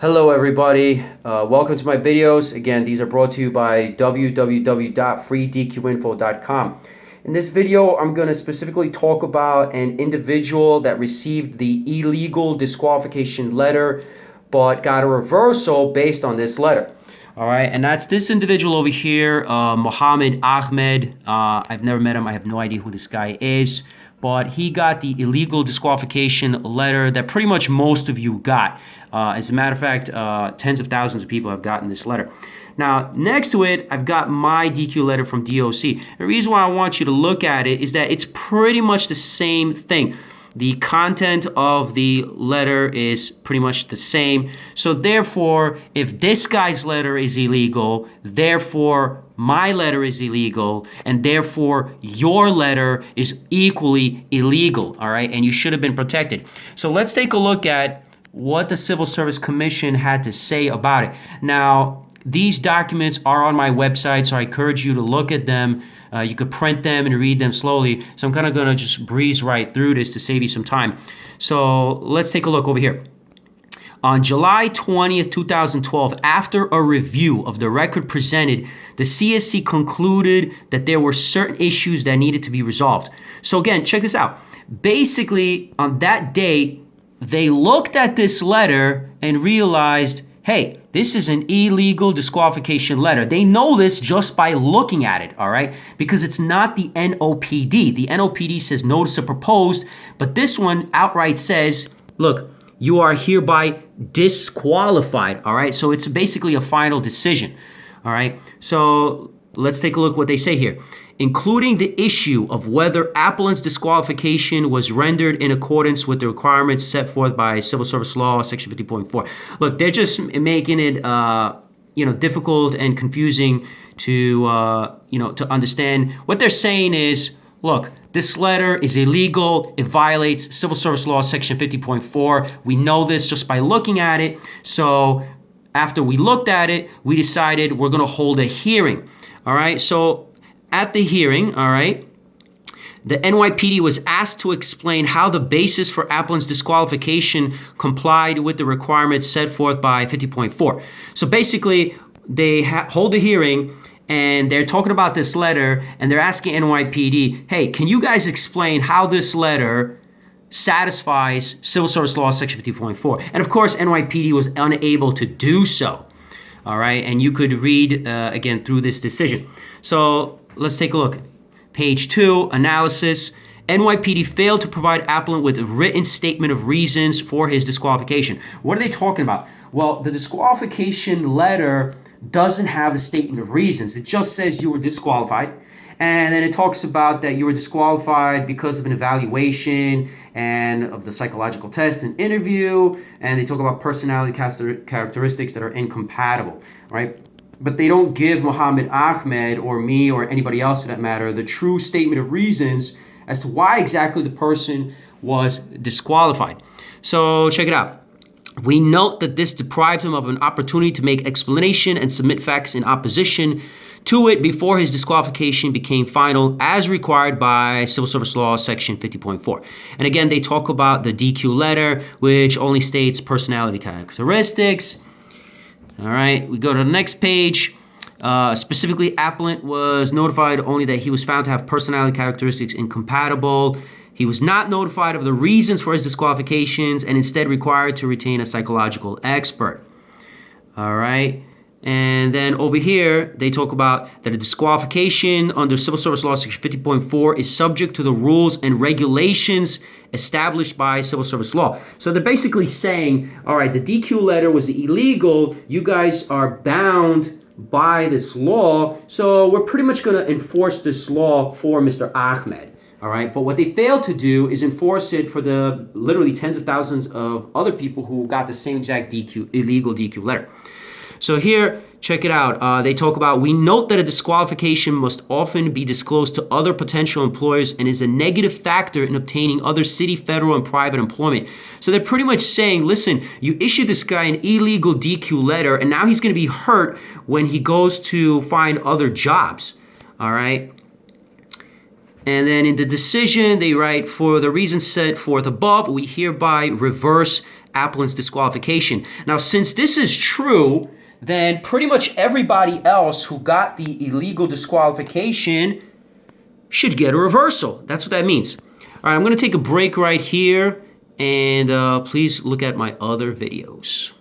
Hello everybody, welcome to my videos. Again, these are brought to you by www.freedqinfo.com. In this video, I'm going to specifically talk about an individual that received the illegal disqualification letter but got a reversal based on this letter. All right, and that's this individual over here, Mohammed Ahmed. I've never met him. I have no idea who this guy is. But he got the illegal disqualification letter that pretty much most of you got. As a matter of fact, tens of thousands of people have gotten this letter. Now, next to it, I've got my DQ letter from DOC. The reason why I want you to look at it is that it's pretty much the same thing. The content of the letter is pretty much the same. So therefore, if this guy's letter is illegal, therefore my letter is illegal, and therefore your letter is equally illegal, all right? And you should have been protected. So let's take a look at what the Civil Service Commission had to say about it. Now, these documents are on my website, so I encourage you to look at them. You could print them and read them slowly. So I'm kind of going to just breeze right through this to save you some time. So let's take a look over here. On July 20th, 2012, after a review of the record presented, the CSC concluded that there were certain issues that needed to be resolved. So again, check this out. Basically, on that date, they looked at this letter and realized, hey, this is an illegal disqualification letter. They know this just by looking at it, all right? Because it's not the NOPD. The NOPD says notice of proposed, but this one outright says, look, you are hereby disqualified, all right? So it's basically a final decision, all right? So let's take a look what they say here. Including the issue of whether appellant's disqualification was rendered in accordance with the requirements set forth by Civil Service Law, Section 50.4. Look, they're just making it, difficult and confusing to, to understand. What they're saying is, look, this letter is illegal. It violates Civil Service Law, Section 50.4. We know this just by looking at it. So after we looked at it, we decided we're going to hold a hearing. All right, so at the hearing, all right, the NYPD was asked to explain how the basis for appellant's disqualification complied with the requirements set forth by 50.4. So basically, they hold a hearing, and they're talking about this letter, and they're asking NYPD, hey, can you guys explain how this letter satisfies Civil Service Law Section 50.4? And of course, NYPD was unable to do so. All right, and you could read, again, through this decision. So let's take a look. Page 2, analysis. NYPD failed to provide appellant with a written statement of reasons for his disqualification. What are they talking about? Well, the disqualification letter doesn't have a statement of reasons. It just says you were disqualified. And then it talks about that you were disqualified because of an evaluation and of the psychological test and interview. And they talk about personality characteristics that are incompatible, right? But they don't give Mohammed Ahmed or me or anybody else for that matter the true statement of reasons as to why exactly the person was disqualified. So check it out. We note that this deprived him of an opportunity to make explanation and submit facts in opposition to it before his disqualification became final as required by Civil Service Law Section 50.4. And again, they talk about the DQ letter, which only states personality characteristics. All right, we go to the next page. Specifically, appellant was notified only that he was found to have personality characteristics incompatible. He was not notified of the reasons for his disqualifications and instead required to retain a psychological expert. All right. And then over here, they talk about that a disqualification under Civil Service Law Section 50.4 is subject to the rules and regulations established by Civil Service Law. So they're basically saying, all right, the DQ letter was illegal. You guys are bound by this law. So we're pretty much going to enforce this law for Mr. Ahmed. All right. But what they failed to do is enforce it for the literally tens of thousands of other people who got the same exact illegal DQ letter. So here, check it out. They talk about, we note that a disqualification must often be disclosed to other potential employers and is a negative factor in obtaining other city, federal, and private employment. So they're pretty much saying, listen, you issued this guy an illegal DQ letter, and now he's going to be hurt when he goes to find other jobs. All right. And then in the decision, they write, for the reasons set forth above, we hereby reverse applicant's disqualification. Now, since this is true, then pretty much everybody else who got the illegal disqualification should get a reversal. That's what that means. All right, I'm going to take a break right here, and please look at my other videos.